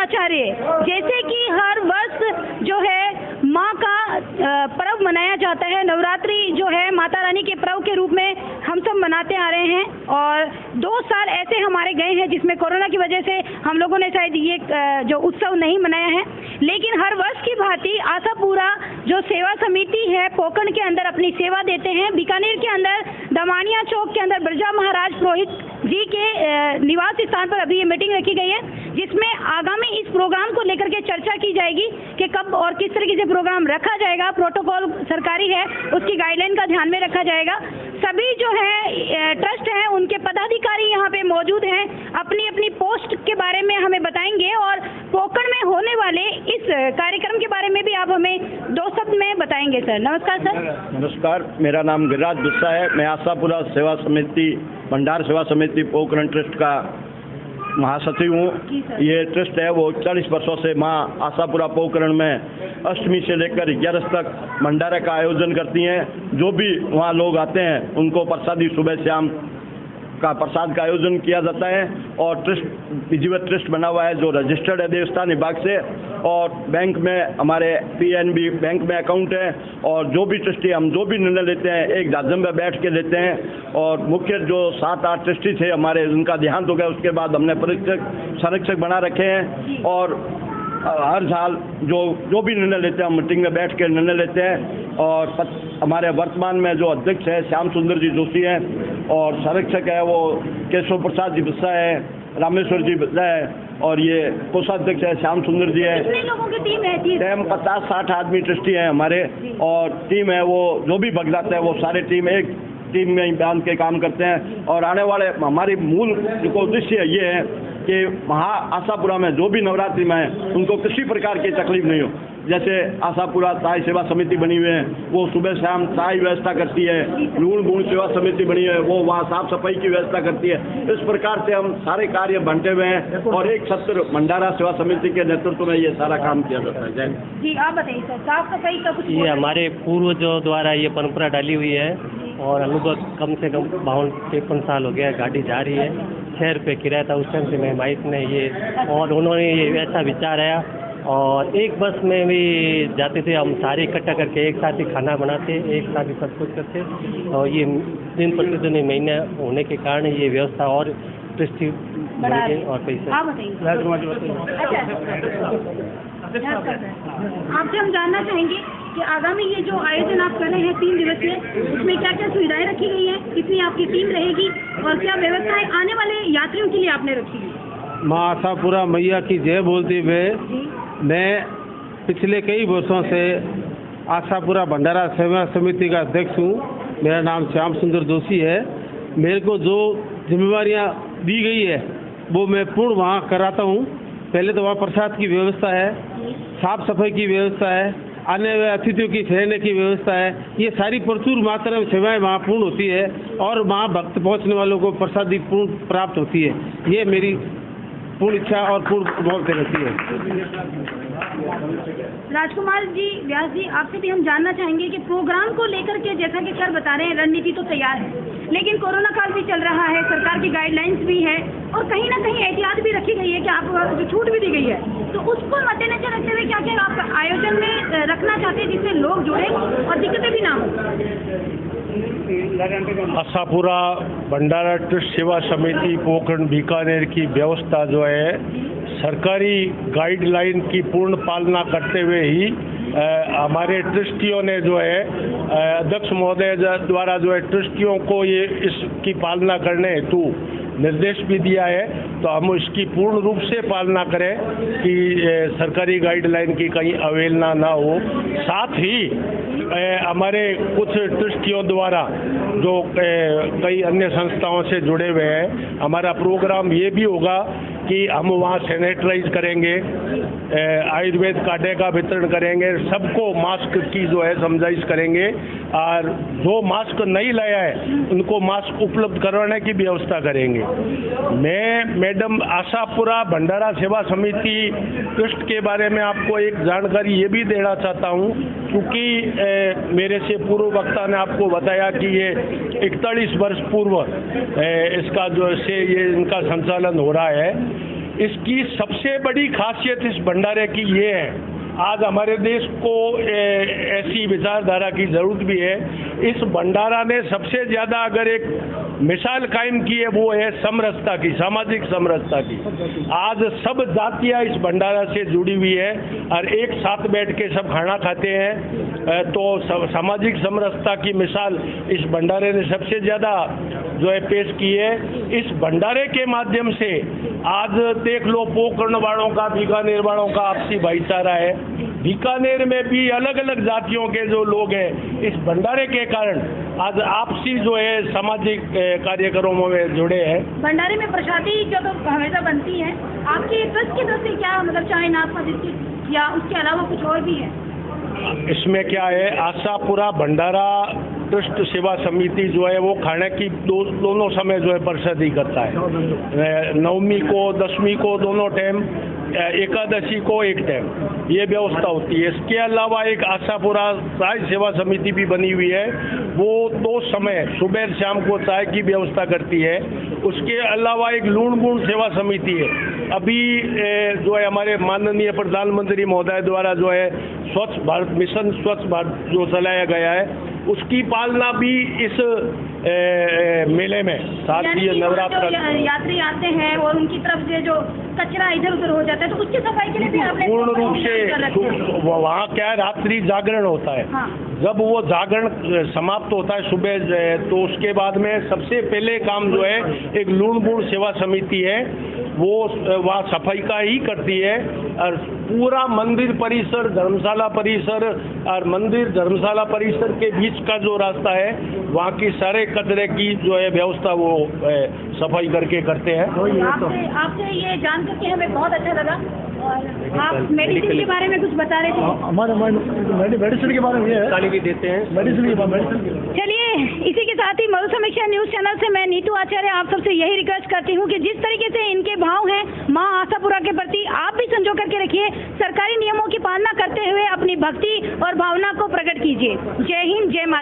आचार्य, जैसे कि हर वर्ष जो है माँ का पर्व मनाया जाता है, नवरात्रि जो है माता रानी के पर्व के रूप में हम सब मनाते आ रहे हैं, और 2 साल ऐसे हमारे गए हैं जिसमें कोरोना की वजह से हम लोगों ने शायद ये जो उत्सव नहीं मनाया है। लेकिन हर वर्ष की भांति आशापुरा जो सेवा समिति है पोकरण के अंदर अपनी सेवा देते हैं। बीकानेर के अंदर दमानिया चौक के अंदर बिरजा महाराज पुरोहित जी के निवास स्थान पर अभी ये मीटिंग रखी गई है, जिसमें आगामी इस प्रोग्राम को लेकर के चर्चा की जाएगी कि कब और किस तरीके से प्रोग्राम रखा जाएगा। प्रोटोकॉल सरकारी है, उसकी गाइडलाइन का ध्यान में रखा जाएगा। सभी जो है ट्रस्ट हैं उनके पदाधिकारी यहाँ पे मौजूद हैं, अपनी अपनी पोस्ट के बारे में हमें बताएंगे, और पोकरण में होने वाले इस कार्यक्रम के बारे में भी आप हमें 2 शब्द में बताएंगे। सर नमस्कार। सर नमस्कार, मेरा नाम गिरिराज बिस्सा है। मैं आशापुरा सेवा समिति, भंडार सेवा समिति पोकरण ट्रस्ट का महासचिव हूँ। ये ट्रस्ट है वो 40 वर्षों से माँ आशापुरा पोकरण में अष्टमी से लेकर 11 तक भंडारे का आयोजन करती हैं। जो भी वहाँ लोग आते हैं उनको प्रसादी सुबह शाम का प्रसाद का आयोजन किया जाता है, और ट्रस्ट विधिवत ट्रस्ट बना हुआ है जो रजिस्टर्ड है देवस्थान विभाग से, और बैंक में हमारे PNB बैंक में अकाउंट है, और जो भी ट्रस्टी हम जो भी निर्णय लेते हैं एक जाजम में बैठ के लेते हैं। और मुख्य जो 7-8 ट्रस्टी थे हमारे, उनका देहांत हो गया, उसके बाद हमने संरक्षक बना रखे हैं, और हर साल जो भी निर्णय लेते हैं हम मीटिंग में बैठ के निर्णय लेते हैं। और हमारे वर्तमान में जो अध्यक्ष है श्याम सुंदर जी जोशी हैं, और संरक्षक है वो केशव प्रसाद जी बिस्सा है, रामेश्वर जी बिस्सा है, और ये कोषाध्यक्ष है श्याम सुंदर जी है। कितने लोगों की टीम रहती है? 50-60 आदमी ट्रस्टी हैं हमारे, और टीम है वो जो भी भग जाते हैं वो सारे टीम एक टीम में बांध के काम करते हैं। और आने वाले हमारी मूल जो उद्देश्य ये है कि महा आशापुरा में जो भी नवरात्रि में है उनको किसी प्रकार की तकलीफ नहीं हो। जैसे आशापुरा चाय सेवा समिति बनी हुई है, वो सुबह शाम चाय व्यवस्था करती है। लूण गुण सेवा समिति बनी है, वो वहाँ साफ सफाई की व्यवस्था करती है। इस प्रकार से हम सारे कार्य बांटे हुए हैं, और एक सत्र भंडारा सेवा समिति के नेतृत्व में ये सारा काम किया जाता है। जय जी, आप बताइए सर, साफ सफाई का कुछ? ये हमारे पूर्वजों द्वारा ये परंपरा डाली हुई है, और अनुभव कम से कम 52-53 साल हो गया। गाड़ी जा रही है, 6 रुपये किराया था उस टाइम से मैं माइक ने ये, और उन्होंने ये ऐसा विचार आया, और एक बस में भी जाते थे हम सारे इकट्ठा करके, एक साथ ही खाना बनाते, एक साथ ही सब कुछ करते, और ये दिन प्रतिदिन महीने होने के कारण ये व्यवस्था और ट्रस्टी बढ़ गई। और पैसे आपसे हम जानना चाहेंगे कि आगामी ये जो आयोजन आप कर रहे हैं 3 दिवसीय, उसमें क्या क्या सुविधाएं रखी गई हैं, कितनी आपकी टीम रहेगी, और क्या व्यवस्थाएं आने वाले यात्रियों के लिए आपने रखी है? माँ आशापुरा मैया की जय बोलते हुए मैं पिछले कई वर्षों से आशापुरा भंडारा सेवा समिति का अध्यक्ष हूँ। मेरा नाम श्याम सुंदर जोशी है। मेरे को जो जिम्मेवारियाँ दी गई है वो मैं पूर्ण वहाँ कराता हूँ। पहले तो वहाँ प्रसाद की व्यवस्था है, साफ सफाई की व्यवस्था है, आने वाले अतिथियों की ठहरने की व्यवस्था है। ये सारी प्रचुर मात्रा में सेवाएं वहाँ पूर्ण होती है, और वहाँ भक्त पहुँचने वालों को प्रसादी पूर्ण प्राप्त होती है। ये मेरी पूर्ण इच्छा और पूर्ण भाव से रहती है। राजकुमार जी, व्यास जी, आपसे भी हम जानना चाहेंगे कि प्रोग्राम को लेकर के, जैसा कि सर बता रहे हैं, रणनीति तो तैयार है, लेकिन कोरोना काल भी चल रहा है, सरकार की गाइडलाइंस भी है, और कहीं ना कहीं एहतियात भी रखी गई है कि आप जो छूट भी दी गई है, तो उसको मद्देनजर रखते हुए क्या क्या आप आयोजन में रखना चाहते हैं जिससे लोग जुड़े और दिक्कतें भी ना हो? आशापुरा भंडारा ट्रस्ट सेवा समिति पोकरण बीकानेर की व्यवस्था जो है सरकारी गाइडलाइन की पूर्ण पालना करते हुए ही हमारे ट्रस्टियों ने जो है अध्यक्ष महोदय द्वारा जो है ट्रस्टियों को ये इसकी पालना करने हेतु निर्देश भी दिया है। तो हम इसकी पूर्ण रूप से पालना करें कि सरकारी गाइडलाइन की कहीं अवहेलना ना हो। साथ ही हमारे कुछ ट्रस्टियों द्वारा जो कई अन्य संस्थाओं से जुड़े हुए हैं, हमारा प्रोग्राम ये भी होगा कि हम वहाँ सैनिटाइज करेंगे, आयुर्वेद काढ़े का वितरण करेंगे, सबको मास्क की जो है समझाइश करेंगे, और जो मास्क नहीं लाया है उनको मास्क उपलब्ध करवाने की व्यवस्था करेंगे। मैं मैडम आशापुरा भंडारा सेवा समिति ट्रस्ट के बारे में आपको एक जानकारी ये भी देना चाहता हूँ, क्योंकि मेरे से पूर्व वक्ता ने आपको बताया कि ये 41 वर्ष पूर्व इसका जो से ये इनका संचालन हो रहा है। इसकी सबसे बड़ी खासियत इस भंडारे की ये है, आज हमारे देश को ऐसी विचारधारा की जरूरत भी है। इस भंडारा ने सबसे ज़्यादा अगर एक मिसाल कायम की है वो है समरसता की, सामाजिक समरसता की। आज सब जातियाँ इस भंडारा से जुड़ी हुई है और एक साथ बैठ के सब खाना खाते हैं, तो सामाजिक समरसता की मिसाल इस भंडारे ने सबसे ज़्यादा जो है पेश की है। इस भंडारे के माध्यम से आज देख लो पोकरण वालों का, बीकानेर वालों का आपसी भाईचारा है। बीकानेर में भी अलग अलग जातियों के जो लोग हैं इस भंडारे के कारण आज आपसी जो है सामाजिक कार्यक्रमों में जुड़े हैं। भंडारे में प्रसादी जो तो हमेशा बनती है, आपके ट्रस्ट की तरफ से क्या मतलब चाय नाश्ता बिस्किट या उसके अलावा कुछ और भी है? इसमें क्या है, आशापुरा भंडारा ट्रस्ट सेवा समिति जो है वो खाने की दोनों समय जो है प्रसादी करता है। नवमी को, दसवीं को दोनों टाइम, एकादशी को एक टाइम, ये व्यवस्था होती है। इसके अलावा एक आशापुरा चाय सेवा समिति भी बनी हुई है, वो 2 समय सुबह शाम को चाय की व्यवस्था करती है। उसके अलावा एक लूण गुण सेवा समिति है। अभी जो है हमारे माननीय प्रधानमंत्री महोदय द्वारा जो है स्वच्छ भारत मिशन, स्वच्छ भारत जो चलाया गया है, उसकी पालना भी इस मेले में, साथ ही नवरात्र यात्री आते हैं और उनकी तरफ से जो कचरा इधर उधर हो जाता है तो उसकी सफाई के लिए भी आपने पूर्ण रूप से वहाँ क्या है, रात्रि जागरण होता है। हाँ। जब वो जागरण समाप्त होता है सुबह, तो उसके बाद में सबसे पहले काम जो है एक लूण गुण सेवा समिति है, वो वहाँ सफाई का ही करती है और पूरा मंदिर परिसर, धर्मशाला परिसर और मंदिर धर्मशाला परिसर के बीच का जो रास्ता है वहाँ की सारे कचरे की जो है व्यवस्था वो सफाई करके करते हैं। आपसे ये जान करके हमें बहुत अच्छा लगा। और आप मेडिसिन के बारे में कुछ बता रहे थे? हमारे मेडिसिन के बारे में ये भी देते हैं मेडिसिन। चलिए, इसी के साथ ही मरु समीक्षा न्यूज चैनल से मैं नीतू आचार्य आप सबसे यही रिक्वेस्ट करती हूँ कि जिस तरीके से इनके भाव हैं माँ आशापुरा के प्रति, आप भी संजो करके रखिए, सरकारी नियमों की पालना करते हुए अपनी भक्ति और भावना को प्रकट कीजिए। जय हिंद, जय माता।